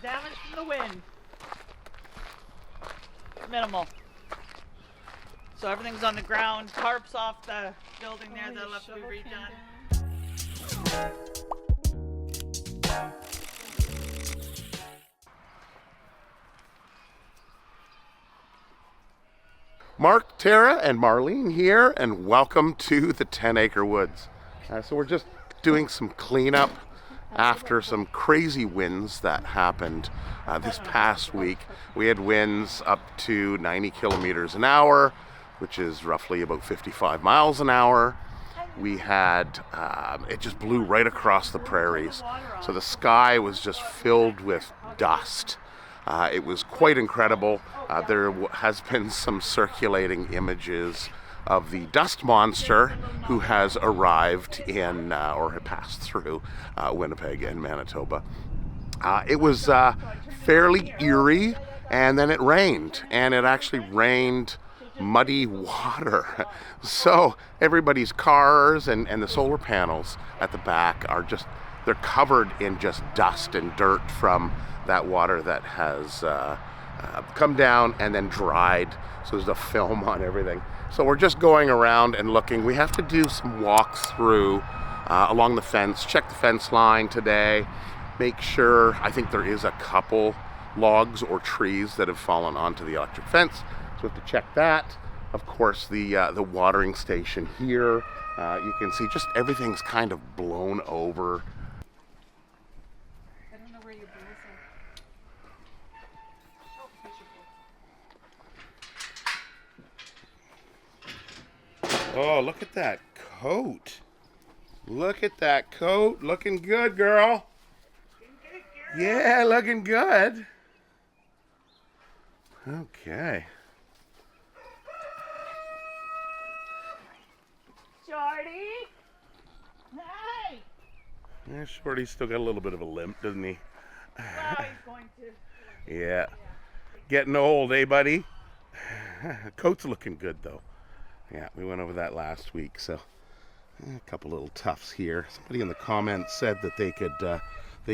damage from the wind. Minimal. So everything's on the ground. Tarps off the building there that'll have to be redone. Mark, Tara, and Marlene here, and welcome to the 10 Acre Woods. So we're just doing some cleanup after some crazy winds that happened this past week. We had winds up to 90 kilometers an hour, which is roughly about 55 miles an hour. We had, it just blew right across the prairies. So the sky was just filled with dust. It was quite incredible. There has been some circulating images of the dust monster who has arrived in, or had passed through Winnipeg and Manitoba. It was fairly eerie, and then it rained, and it actually rained muddy water. So everybody's cars and the solar panels at the back are just, they're covered in just dust and dirt from that water that has come down and then dried. So there's a film on everything. So we're just going around and looking. We have to do some walks through along the fence, check the fence line today, make sure, I think there is a couple logs or trees that have fallen onto the electric fence. So we have to check that. Of course, the watering station here, you can see just everything's kind of blown over. Oh, look at that coat. Look at that coat. Looking good, girl. Yeah, looking good. Okay. Shorty! Hey! Yeah, Shorty's still got a little bit of a limp, doesn't he? Well, he's going to. Yeah. Getting old, eh, buddy? Coat's looking good, though. Yeah, we went over that last week, so a couple little tufts here. Somebody in the comments said that they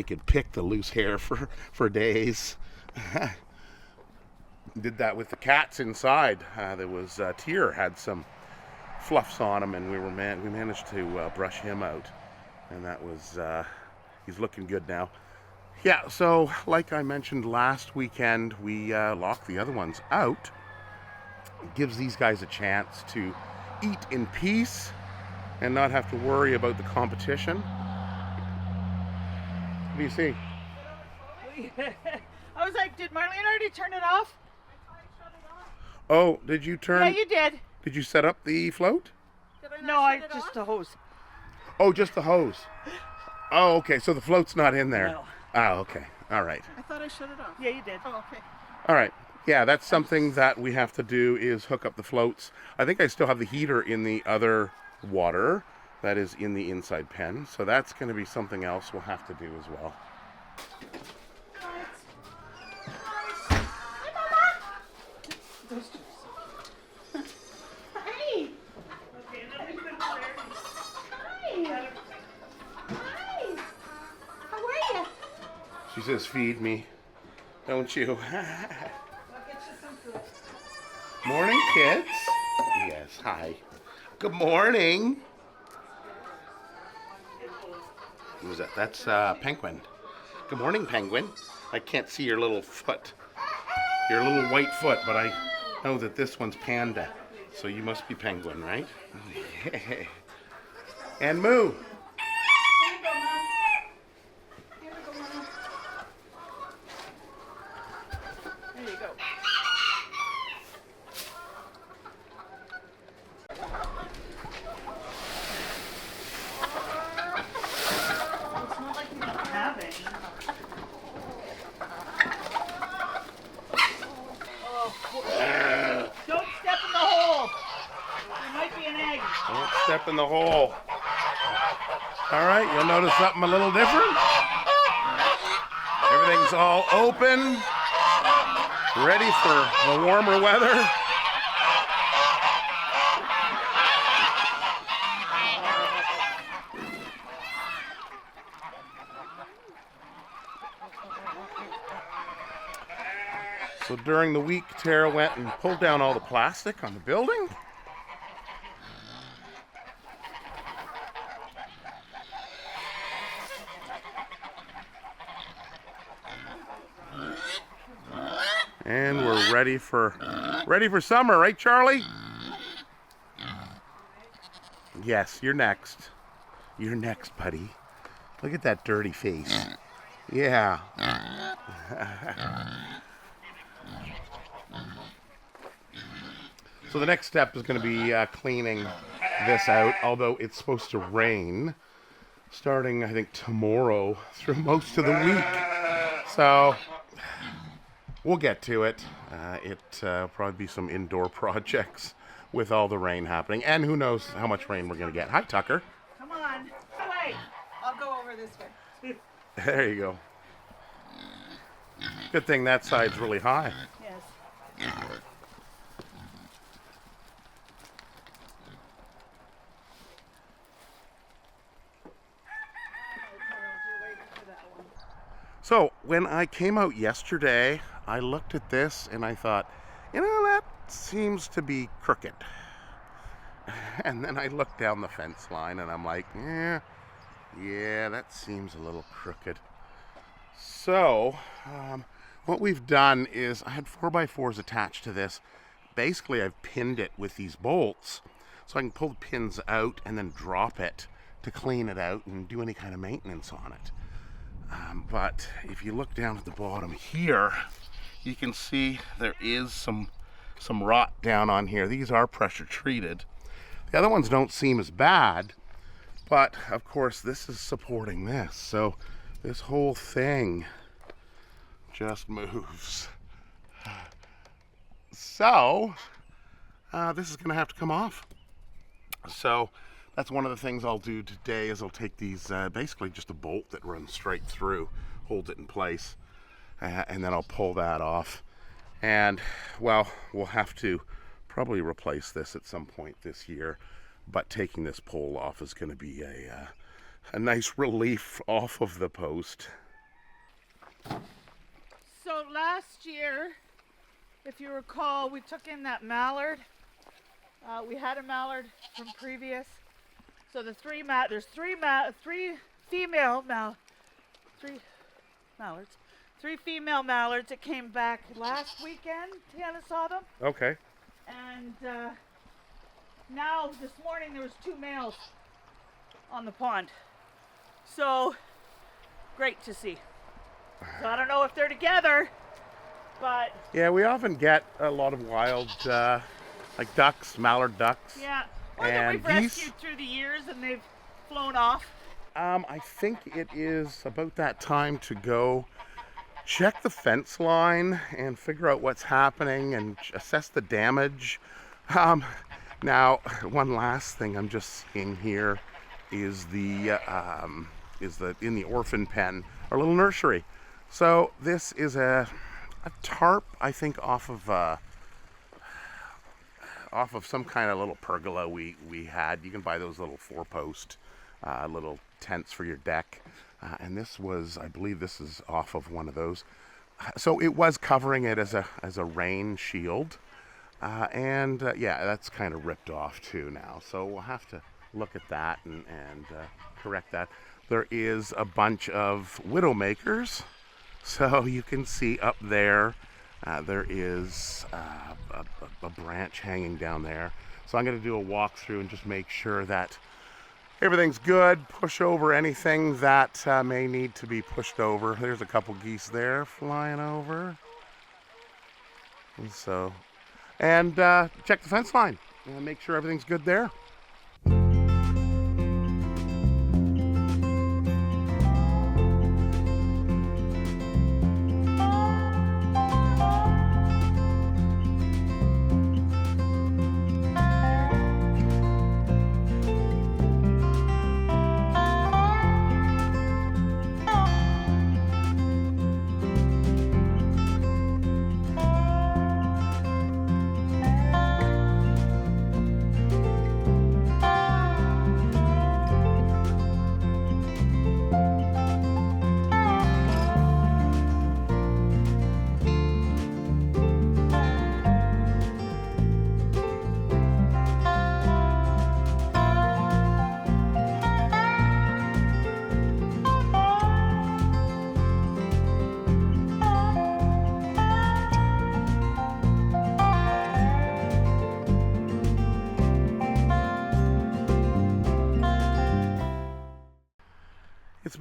could pick the loose hair for days. Did that with the cats inside. There was Tier had some fluffs on him, and we managed to brush him out, and that was he's looking good now. Yeah, so like I mentioned last weekend, we locked the other ones out. It gives these guys a chance to eat in peace and not have to worry about the competition. What do you see? I was like, did Marlene already turn it off? Oh, did you turn? Yeah, you did. Did you set up the float? No, just the hose. Oh, just the hose. Oh, okay. So the float's not in there. No. Oh, okay. All right. I thought I shut it off. Yeah, you did. Oh, okay. All right. Yeah, that's something that we have to do is hook up the floats. I think I still have the heater in the other water that is in the inside pen. So that's going to be something else we'll have to do as well. Hi. Hi. Hi. How are you? She says, feed me. Don't you? Morning, kids. Yes, hi. Good morning. Who's that? That's Penguin. Good morning, Penguin. I can't see your little foot. Your little white foot, but I know that this one's Panda. So you must be Penguin, right? And Moo. There you go. It's not like we don't have any. Oh, don't step in the hole. There might be an egg. Don't step in the hole. All right, you'll notice something a little different. Everything's all open, ready for the warmer weather. So during the week, Tara went and pulled down all the plastic on the building. And we're ready for summer, right, Charlie? Yes, you're next. You're next, buddy. Look at that dirty face. Yeah. So the next step is going to be cleaning this out, although it's supposed to rain starting, I think, tomorrow through most of the week. So we'll get to it. It'll probably be some indoor projects with all the rain happening. And who knows how much rain we're going to get. Hi, Tucker. Come on. Wait. I'll go over this way. There you go. Good thing that side's really high. Yes. So when I came out yesterday, I looked at this and I thought, you know, that seems to be crooked. And then I looked down the fence line and I'm like, yeah, that seems a little crooked. So what we've done is I had 4x4s attached to this. Basically, I've pinned it with these bolts so I can pull the pins out and then drop it to clean it out and do any kind of maintenance on it. But if you look down at the bottom here, you can see there is some rot down on here. These are pressure treated. The other ones don't seem as bad, but of course this is supporting this. So this whole thing just moves. So this is gonna have to come off. So that's one of the things I'll do today is I'll take these, basically just a bolt that runs straight through, holds it in place, and then I'll pull that off. And, well, we'll have to probably replace this at some point this year, but taking this pole off is going to be a nice relief off of the post. So last year, if you recall, we took in that mallard. We had a mallard from previous. So the three mallards, three female mallards that came back last weekend. Tiana saw them. Okay. And now this morning there was 2 males on the pond. So great to see. So I don't know if they're together, but yeah, we often get a lot of wild, like ducks, mallard ducks. yeah. Or that And we've rescued through the years and they've flown off. I think it is about that time to go check the fence line and figure out what's happening and assess the damage. Now, one last thing I'm just seeing here is in the orphan pen, our little nursery. So this is a tarp, I think, off of some kind of little pergola we had. You can buy those little 4-post little tents for your deck. And this was, I believe this is off of one of those. So it was covering it as a rain shield. Yeah, that's kind of ripped off too now. So we'll have to look at that and correct that. There is a bunch of widowmakers. So you can see up there, there is a branch hanging down there. So I'm going to do a walkthrough and just make sure that everything's good. Push over anything that may need to be pushed over. There's a couple geese there flying over. And check the fence line and make sure everything's good there.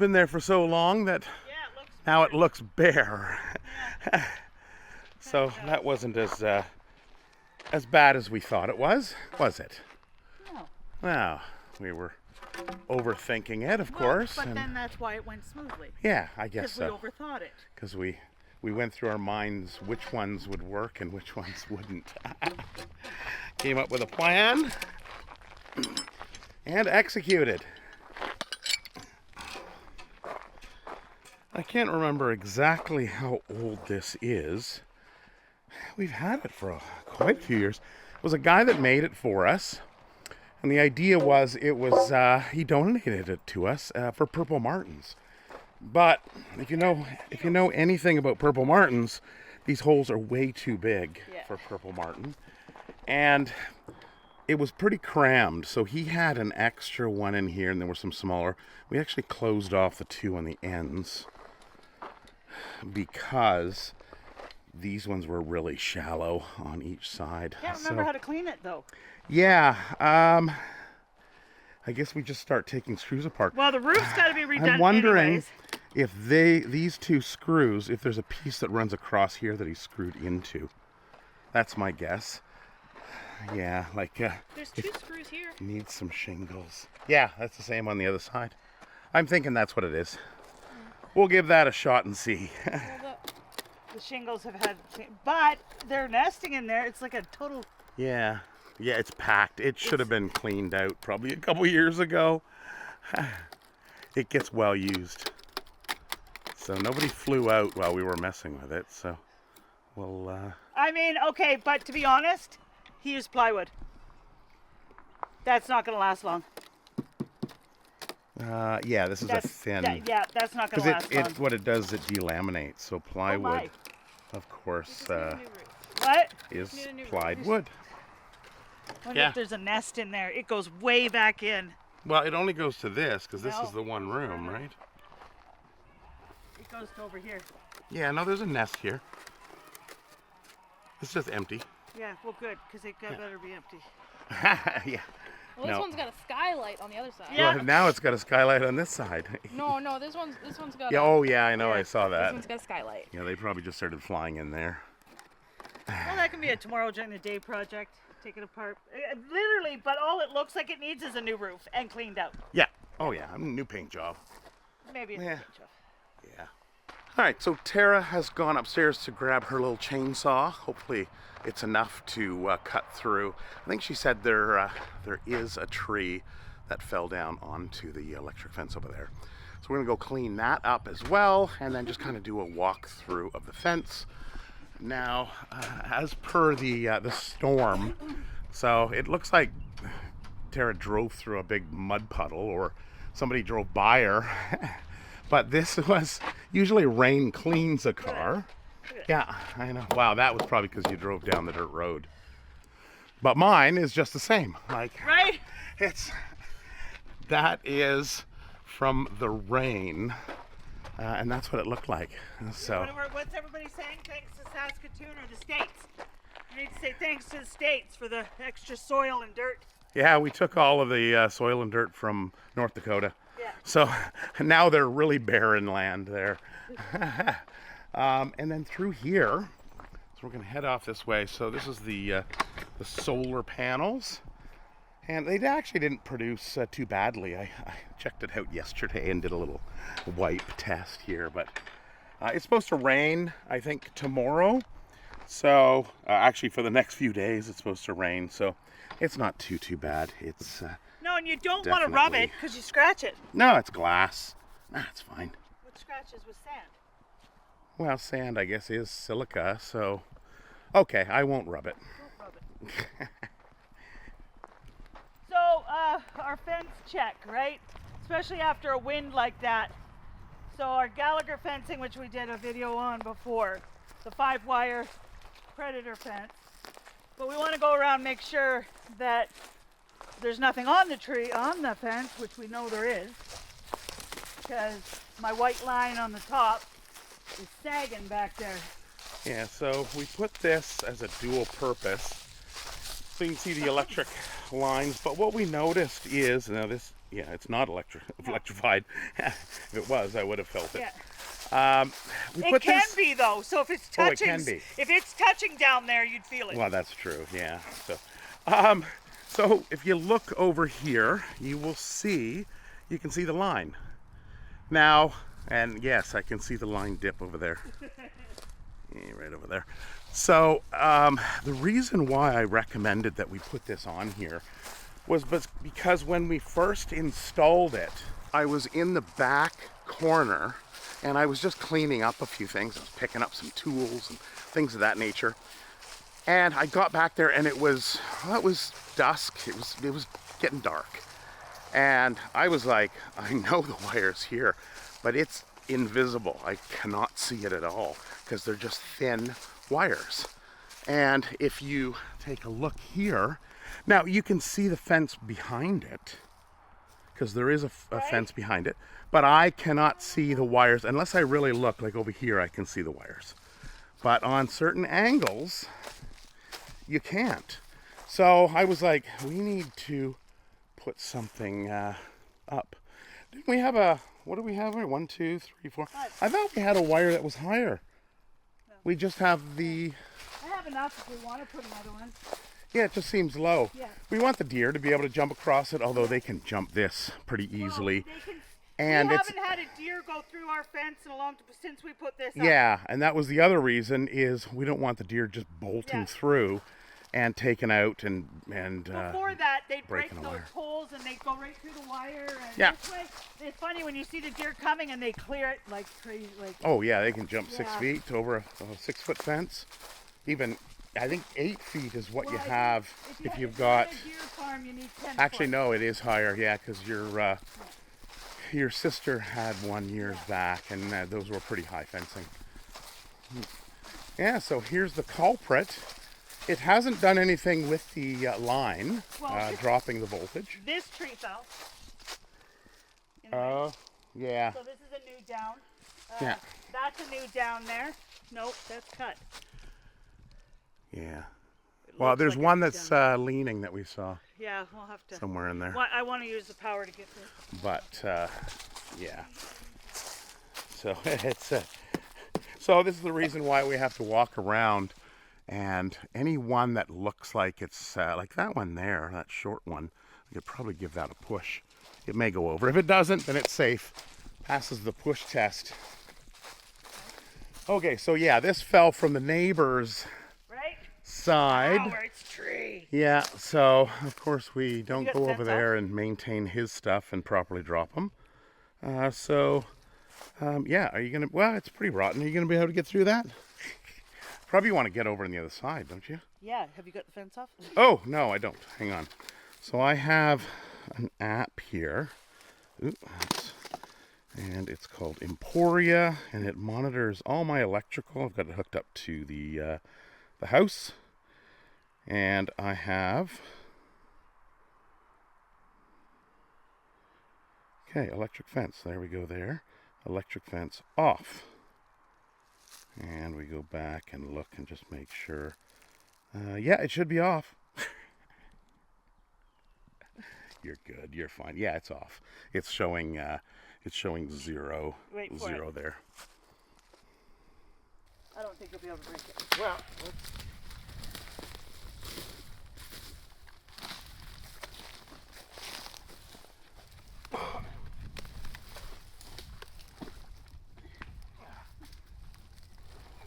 been there for so long that Yeah, it looks now it looks bare. Yeah. So that wasn't as bad as we thought it was it? No. Well, we were overthinking it, of Well, course. but and then that's why it went smoothly. yeah, I guess Because we so. overthought it. Because we went through our minds which ones would work and which ones wouldn't. Came up with a plan and executed. I can't remember exactly how old this is. We've had it for quite a few years. It was a guy that made it for us. And the idea was he donated it to us for purple martins. But if you know anything about purple martins, these holes are way too big for purple martin. And it was pretty crammed, so he had an extra one in here, and there were some smaller. We actually closed off the two on the ends because these ones were really shallow on each side. Can't remember how to clean it though. Yeah, I guess we just start taking screws apart. Well, the roof's got to be redone I'm wondering anyways. if these two screws, if there's a piece that runs across here that he's screwed into. That's my guess. Yeah, like There's two screws here. needs some shingles. Yeah, that's the same on the other side. I'm thinking that's what it is. We'll give that a shot and see. The shingles have had, but they're nesting in there. It's like a total. Yeah, it's packed. It should have been cleaned out probably a couple years ago. It gets well used. So nobody flew out while we were messing with it, so we'll... I mean, okay, but to be honest, he used plywood. That's not going to last long. yeah, this is a thin... yeah, that's not going to last long. What it does, it delaminates. So plywood, my. of course, What? is Need a new roof. plied wood. Wonder Yeah. if there's a nest in there. It goes way back in. Well, it only goes to this, because this No. is the one room, right? It goes to over here. Yeah, no, there's a nest here. It's just empty. Yeah, well, good, because it better be empty. Yeah. Well, No. this one's got a skylight on the other side. Yeah. Well, now it's got a skylight on this side. No, this one's got. Yeah, oh yeah, I know, Yeah. I saw This that. one's got a skylight. Yeah, they probably just started flying in there. Well, that can be a tomorrow during the day project. Take it apart. Literally, but all it looks like it needs is a new roof and cleaned out. Yeah. Oh yeah, a new paint job. Maybe a Yeah. pinch of. Yeah. All right, so Tara has gone upstairs to grab her little chainsaw. Hopefully it's enough to cut through. I think she said there is a tree that fell down onto the electric fence over there. So we're gonna go clean that up as well, and then just kind of do a walkthrough of the fence. Now, as per the storm, so it looks like Tara drove through a big mud puddle, or somebody drove by her. But this was, usually rain cleans a car. Yeah, I know. Wow, that was probably because you drove down the dirt road. But mine is just the same. Like, Right? that is from the rain. And that's what it looked like. So, What's everybody saying? Thanks to Saskatoon or the States? I need to say thanks to the States for the extra soil and dirt. yeah, we took all of the soil and dirt from North Dakota. Yeah. So now they're really barren land there. And then through here, so we're going to head off this way. So this is the solar panels. And they actually didn't produce too badly. I checked it out yesterday and did a little wipe test here. But it's supposed to rain, I think, tomorrow. So actually for the next few days it's supposed to rain. So it's not too bad. It's No, and you don't want to rub it Definitely. because you scratch it. no, it's glass. It's fine. What scratches with sand? Well, sand, I guess, is silica, so... Okay, I won't rub it. Don't rub it. So, our fence check, right? Especially after a wind like that. So our Gallagher fencing, which we did a video on before, the 5-wire predator fence. But we want to go around and make sure that there's nothing on the fence, which we know there is. Because my white line on the top is sagging back there. Yeah, so we put this as a dual purpose. So you can see the electric lines, but what we noticed is, now this Yeah, it's not electrified. If it was, I would have felt it. Yeah. We It put can this. be though. So if it's Oh, it touching, can be. if it's touching down there, you'd feel it. Well, that's true. Yeah. So if you look over here, you will see. You can see the line. Now, and yes, I can see the line dip over there. Yeah, right over there. So the reason why I recommended that we put this on here was because when we first installed it, I was in the back corner and I was just cleaning up a few things. I was picking up some tools and things of that nature. And I got back there and it was dusk. It was getting dark. And I was like, I know the wire's here, but it's invisible. I cannot see it at all because they're just thin wires. And if you take a look here, now you can see the fence behind it because there is a fence behind it, but I cannot see the wires unless I really look. Like over here, I can see the wires, but on certain angles, you can't. So I was like, we need to put something up. Didn't we have what do we have here? 1, 2, 3, 4. I thought we had a wire that was higher. No. We just have the... I have enough if we want to put another one. Yeah, it just seems low. Yeah. We want the deer to be able to jump across it, although they can jump this pretty easily. Well, and we haven't had a deer go through our fence since we put this up. Yeah, and that was the other reason is we don't want the deer just bolting through and taken out and before that they'd break those wire. holes and they'd go right through the wire and this way, it's funny when you see the deer coming and they clear it like crazy. Oh yeah, they can jump 6 feet over a 6-foot fence. Even I think 8 feet is what you have if you've got. If you're at a deer farm, you need 10 Actually, foot. no, it is higher. Yeah, because your sister had one years back, and those were pretty high fencing. Yeah, so here's the culprit. It hasn't done anything with the line, dropping the voltage. This tree fell. Oh, yeah. So this is a new down. Yeah. That's a new down there. Nope, that's cut. Yeah. Well, there's one that's leaning that we saw. Yeah, we'll have to. Somewhere in there. Well, I want to use the power to get this. But, yeah. So it's so this is the reason why we have to walk around, and any one that looks like it's like that one there, that short one, you could probably give that a push. It may go over. If it doesn't, then it's safe. Passes the push test. Okay, so yeah, this fell from the neighbor's side. Oh, where it's tree. Yeah, so of course we don't got go the over fence there and maintain his stuff and properly drop them. Yeah, are you gonna? Well, it's pretty rotten. Are you gonna be able to get through that? Probably want to get over on the other side, don't you? Yeah. Have you got the fence off? Oh no, I don't. Hang on. So I have an app here. And it's called Emporia, and it monitors all my electrical. I've got it hooked up to the house, and I have electric fence. There we go. There, electric fence off, and we go back and look and just make sure. Yeah, it should be off. You're good. You're fine. Yeah, it's off. It's showing. It's showing zero there. I don't think you'll be able to break it. Well,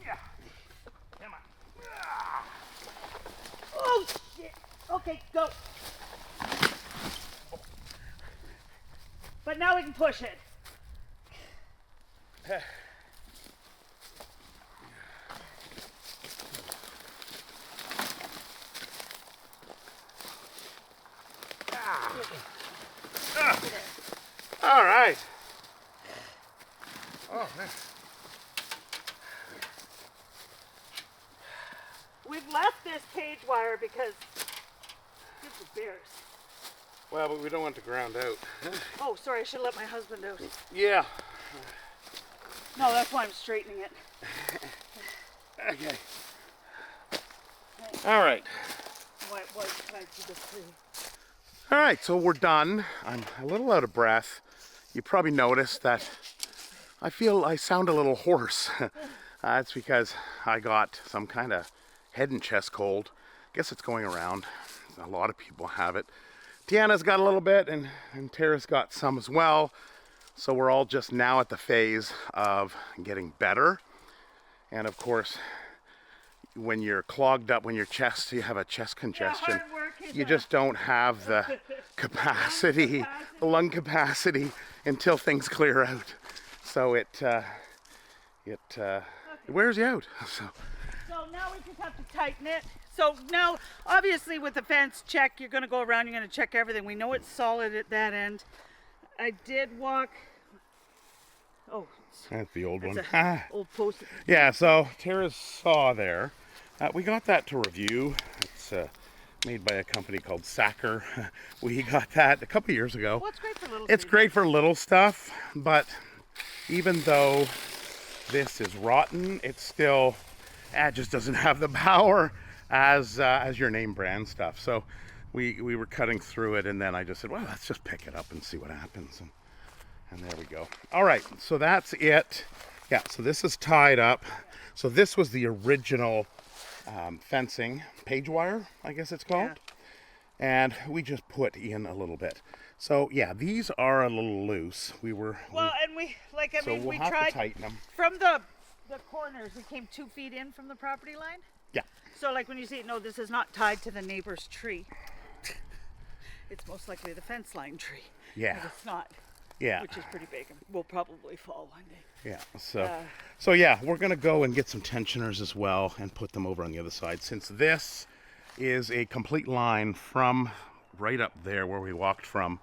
Yeah. Come on. Oh shit. Okay, go. But now we can push it. all right. Oh man. We've left this cage wire because this is bears. Well, but we don't want it to ground out. Oh, sorry, I should let my husband out. Yeah. No, that's why I'm straightening it. Okay. All right. Why it's tied to the tree. All right, so we're done. I'm a little out of breath. You probably noticed that I feel I sound a little hoarse. It's because I got some kind of head and chest cold. I guess it's going around. A lot of people have it. Tiana's got a little bit, and Tara's got some as well. So we're all just now at the phase of getting better. And of course, when you're clogged up, when your chest, you have a chest congestion, you just don't have the capacity, the lung capacity until things clear out. So it wears you out. So now we just have to tighten it. So now, obviously with the fence check, you're gonna go around, you're gonna check everything. We know it's solid at that end. I did walk, that's the old one. Old post. Yeah, so Tara's saw there. We got that to review. It's made by a company called Acre. We got that a couple years ago. Well, it's great for little It's things. great for little stuff, but even though this is rotten, it still just doesn't have the power as your name brand stuff. So we were cutting through it, and then I just said, well, let's just pick it up and see what happens. And there we go. All right, so that's it. Yeah, so this is tied up. So this was the original fencing, page wire, I guess it's called. Yeah. And we just put in a little bit. So yeah, these are a little loose. And we we'll we have tried to tighten them. from the corners. We came 2 feet in from the property line. Yeah. So like when you see, no, this is not tied to the neighbor's tree. It's most likely the fence line tree. Yeah. But it's not. Yeah. Which is pretty big and will probably fall one day. Yeah. So yeah, we're gonna go and get some tensioners as well and put them over on the other side, since this is a complete line from right up there where we walked from,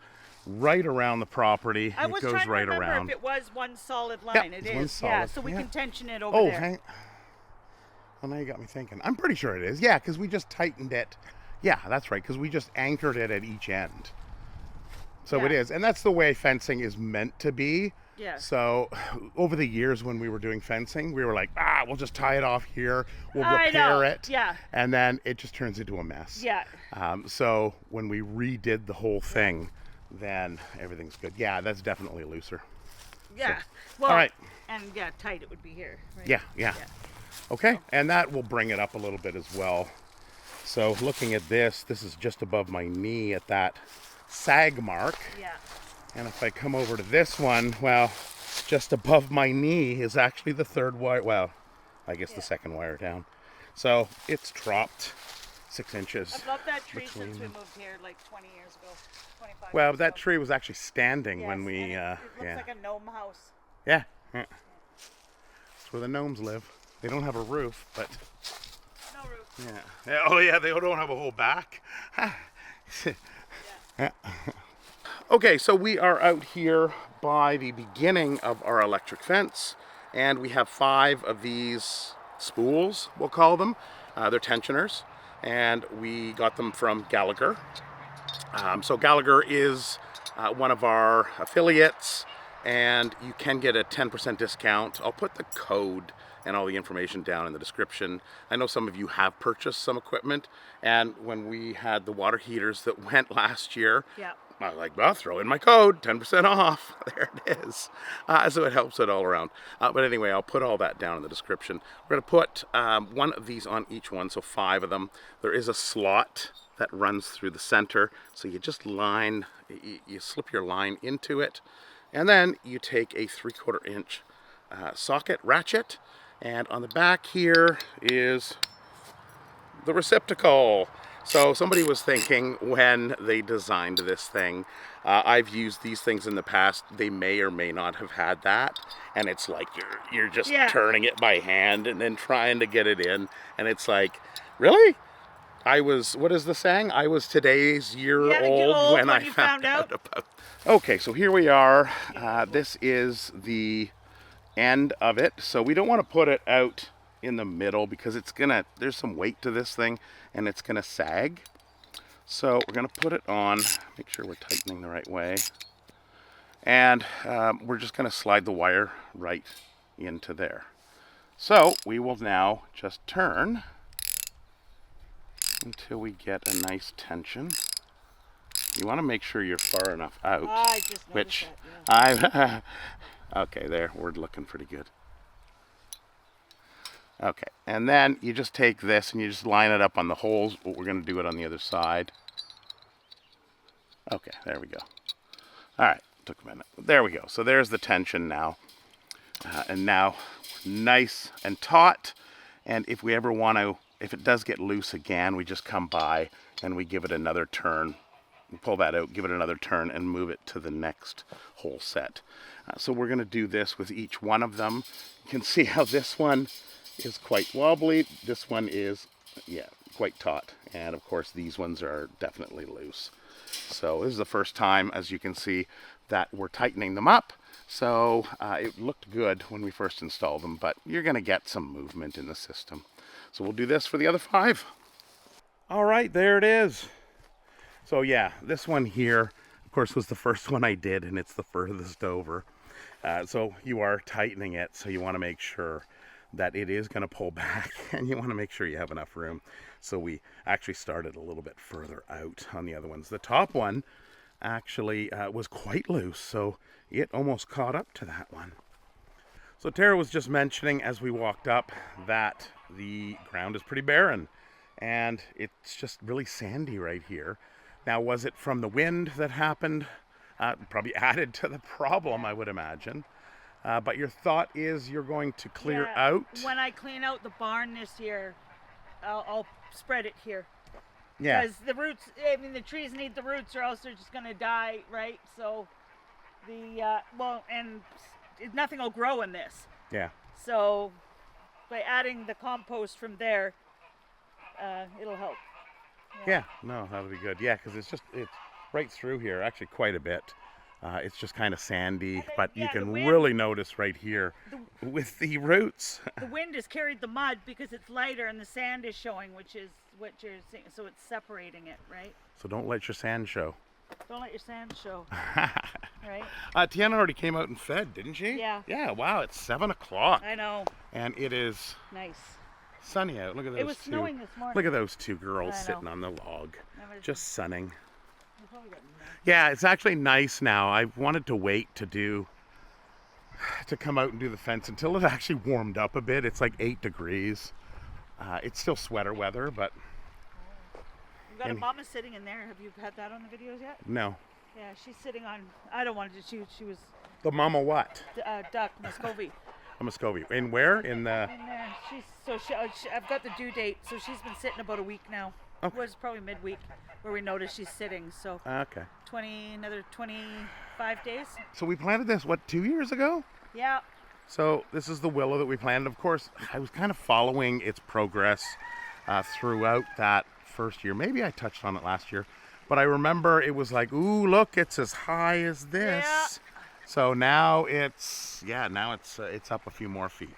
right around the property. I was goes trying to right remember around. if it was one solid line. Yeah, It it's one is. Yeah. solid. So we Yeah. can tension it over Oh, there. well, now you got me thinking. I'm pretty sure it is. Yeah, because we just tightened it. Yeah, that's right, because we just anchored it at each end. So Yeah. it is, and that's the way fencing is meant to be. Yeah. So over the years when we were doing fencing, we were like, we'll just tie it off here, we'll I know. repair it. Yeah. And then it just turns into a mess. Yeah. So when we redid the whole thing, then everything's good. Yeah, that's definitely looser. Yeah. Well, all right. And yeah, tight it would be here. Right? Yeah. Okay, and that will bring it up a little bit as well. So looking at this is just above my knee at that sag mark. Yeah. And if I come over to this one, well, just above my knee is actually the third wire. Well, I guess the second wire down. So it's dropped 6 inches. I've loved that tree between since we them. moved here like 20 years ago, 25 Well, years that ago. tree was actually standing Yes, when we, and it looks yeah. like a gnome house. Yeah. That's where the gnomes live. They don't have a roof, but No roof. yeah. Oh yeah, they don't have a whole back. Yeah. Okay, so we are out here by the beginning of our electric fence, and we have 5 of these spools, we'll call them. They're tensioners, and we got them from Gallagher. So Gallagher is one of our affiliates, and you can get a 10% discount. I'll put the code and all the information down in the description. I know some of you have purchased some equipment, and when we had the water heaters that went last year, Yeah. I was like, well, throw in my code, 10% off. There it is. So it helps it all around. But anyway, I'll put all that down in the description. We're going to put one of these on each one, so 5 of them. There is a slot that runs through the center, so you just line, you slip your line into it, and then you take a 3/4 inch socket ratchet, and on the back here is the receptacle. So somebody was thinking when they designed this thing, I've used these things in the past, they may or may not have had that, and it's like you're just turning it by hand and then trying to get it in, and it's like, really? What is the saying? I was today's year old when I found out about. Okay, so here we are. This is the end of it. So we don't want to put it out in the middle because there's some weight to this thing and it's gonna sag. So we're gonna put it on, make sure we're tightening the right way. And we're just gonna slide the wire right into there. So we will now just turn until we get a nice tension. you want to make sure you're far enough out. I just noticed Which that, I okay, there, we're looking pretty good. Okay, and then you just take this and you just line it up on the holes, but we're going to do it on the other side. Okay, there we go. All right, took a minute. There we go. So there's the tension now. And now nice and taut. And if we ever want to, if it does get loose again, we just come by and we give it another turn. We pull that out, give it another turn, and move it to the next hole set. So we're going to do this with each one of them. You can see how this one is quite wobbly. This one is, yeah, quite taut. And of course, these ones are definitely loose. So this is the first time, as you can see, that we're tightening them up. So it looked good when we first installed them, but you're going to get some movement in the system. So we'll do this for the other 5. All right, there it is. So yeah, this one here, of course, was the first one I did, and it's the furthest over. So you are tightening it, so you want to make sure that it is going to pull back, and you want to make sure you have enough room. So we actually started a little bit further out on the other ones. The top one actually was quite loose, so it almost caught up to that one. So Tara was just mentioning as we walked up that the ground is pretty barren, and it's just really sandy right here. Now, was it from the wind that happened? Probably added to the problem, I would imagine. But your thought is you're going to clear out? When I clean out the barn this year, I'll spread it here. Yeah. Because the roots, I mean, the trees need the roots or else they're just going to die, right? So and nothing will grow in this. Yeah. So by adding the compost from there, it'll help. Yeah, no, that'll be good. Yeah, because it's right through here, actually quite a bit. It's just kind of sandy, but you can really notice right here with the roots. The wind has carried the mud because it's lighter and the sand is showing, which is what you're seeing. So it's separating it, right? So don't let your sand show. Don't let your sand show. Right? Tiana already came out and fed, didn't she? Yeah. Yeah, wow, it's 7 o'clock. I know. And it is nice. Sunny out. Look at those It was two. snowing this morning. Look at those two girls I know. sitting on the log, just sunning. You've probably got nice. Yeah, it's actually nice now. I wanted to wait to come out and do the fence until it actually warmed up a bit. It's like 8 degrees. It's still sweater weather, but... You've got a mama sitting in there. Have you had that on the videos yet? No. Yeah, she's sitting on, I don't want to, she was... The mama what? Duck, Muscovy. A Muscovy. In where? In the... In there. I've got the due date, so she's been sitting about a week now. Okay. It was probably midweek where we noticed she's sitting, so... Okay. Another 25 days. So we planted this, what, 2 years ago? Yeah. So this is the willow that we planted. Of course, I was kind of following its progress throughout that first year. Maybe I touched on it last year, but I remember it was like, ooh, look, it's as high as this. Yeah. So now it's up a few more feet.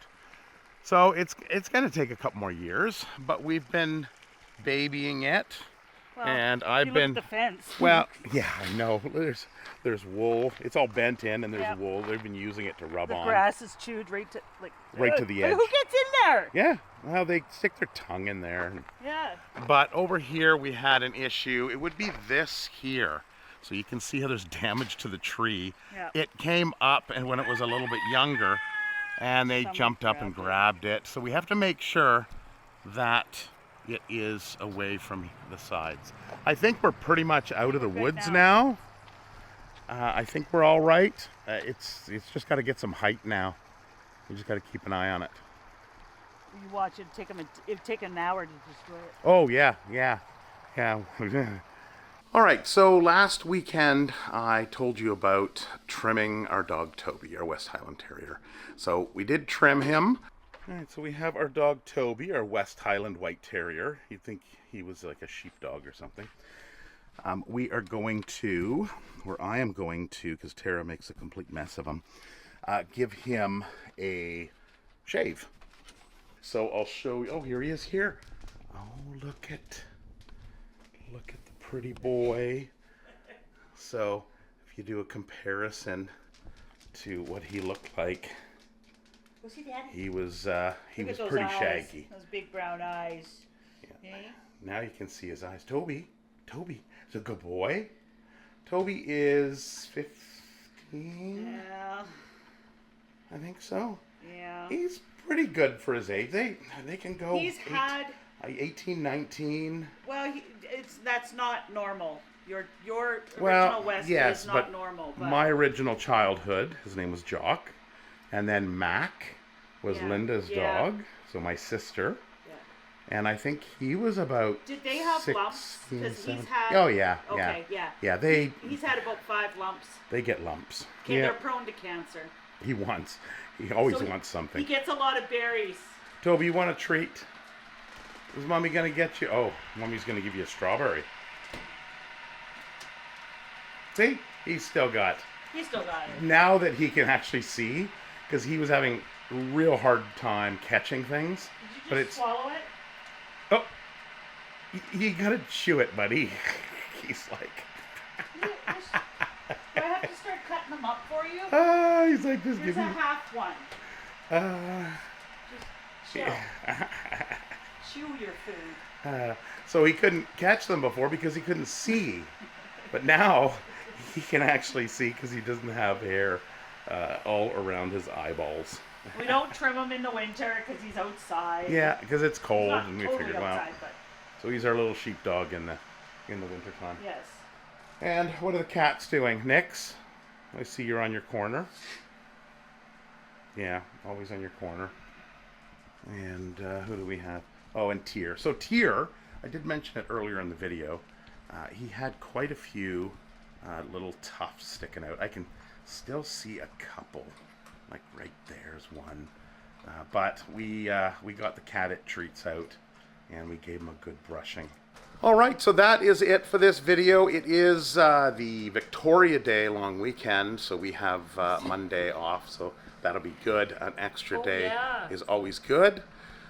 So it's going to take a couple more years, but we've been babying it. Well, And I've you been look at the fence. well, yeah, I know. There's wool. It's all bent in, and there's Yeah. wool. They've been using it to rub The on. grass is chewed right to the edge. Who gets in there? Yeah, well, they stick their tongue in there. Yeah. But over here we had an issue. It would be this here. So you can see how there's damage to the tree. Yeah. It came up, and when it was a little bit younger, and they Someone jumped up and grabbed it. So we have to make sure that it is away from the sides. I think we're pretty much out of the woods now. I think we're all right. It's just got to get some height now. We just got to keep an eye on it. You watch it it'd take an hour to destroy it. Oh yeah. All right, so last weekend I told you about trimming our dog Toby, our West Highland Terrier. So we did trim him. All right, so we have our dog Toby, our West Highland White Terrier. You'd think he was like a sheepdog or something. We are going to, I am going to, because Tara makes a complete mess of him, give him a shave. So I'll show you. Oh, here he is here. Oh, look at the pretty boy. So if you do a comparison to what he looked like, Was he Daddy? he was Look at those pretty eyes, shaggy. Those big brown eyes. Yeah. Yeah. Now you can see his eyes. Toby, is a good boy. Toby is 15. Yeah. I think so. Yeah. He's pretty good for his age. They can go. He's had 18, 19. well. That's not normal. Your original Well, Westie yes, is not but normal. But my original childhood, his name was Jock, and then Mac was Yeah, Linda's yeah. dog, so my sister. yeah. And I think he was about. Did they have 16, lumps? Because he's 17. had. Oh yeah, Okay. yeah. Yeah. Yeah, He's had about 5 lumps. they get lumps. Okay, Yeah, they're prone to cancer. he always So wants something. He gets a lot of berries. Toby, you want a treat? Is Mommy gonna get you? Oh, Mommy's gonna give you a strawberry. See, he's still got. He's still got it. Now that he can actually see, because he was having a real hard time catching things. Did you just But it's swallow it? oh, you gotta chew it, buddy. He's like, Do I have to start cutting them up for you? he's like, just Here's give a me. half one. Just chill. Chew your food. So he couldn't catch them before because he couldn't see, but now he can actually see because he doesn't have hair all around his eyeballs. We don't trim him in the winter because he's outside. Yeah, because it's He's cold not and we totally figured, well, outside, but so he's our little sheepdog in the wintertime. yes. And what are the cats doing? Nix, I see you're on your corner. Yeah, always on your corner. And who do we have? Oh, and Tyr. So Tyr, I did mention it earlier in the video. He had quite a few little tufts sticking out. I can still see a couple. Like right there's one. But we got the cat treats out and we gave him a good brushing. All right, so that is it for this video. It is the Victoria Day long weekend, so we have Monday off, so that'll be good. An extra day yeah. is always good.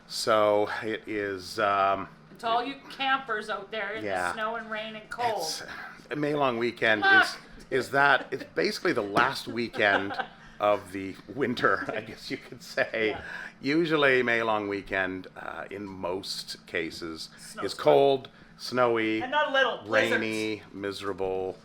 So it is. To all you campers out there in Yeah. the snow and rain and cold. May long weekend is that it's basically the last weekend of the winter, I guess you could say. Yeah. Usually May long weekend in most cases is Snowstorm. cold, snowy, And not a little. Blizzards. rainy, miserable.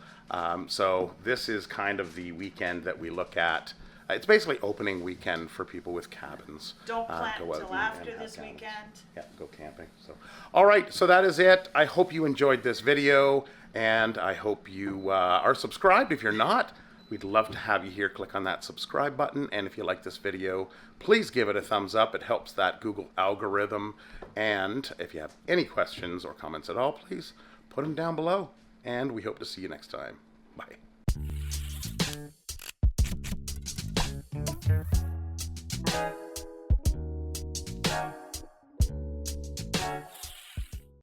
So this is kind of the weekend that we look at. It's basically opening weekend for people with cabins. Don't plant go out until and after have this cabins. weekend. Yeah, go camping. So, all right, so that is it. I hope you enjoyed this video, and I hope you are subscribed. If you're not, we'd love to have you here. Click on that subscribe button, and if you like this video, please give it a thumbs up. It helps that Google algorithm. And if you have any questions or comments at all, please put them down below, and we hope to see you next time. Bye.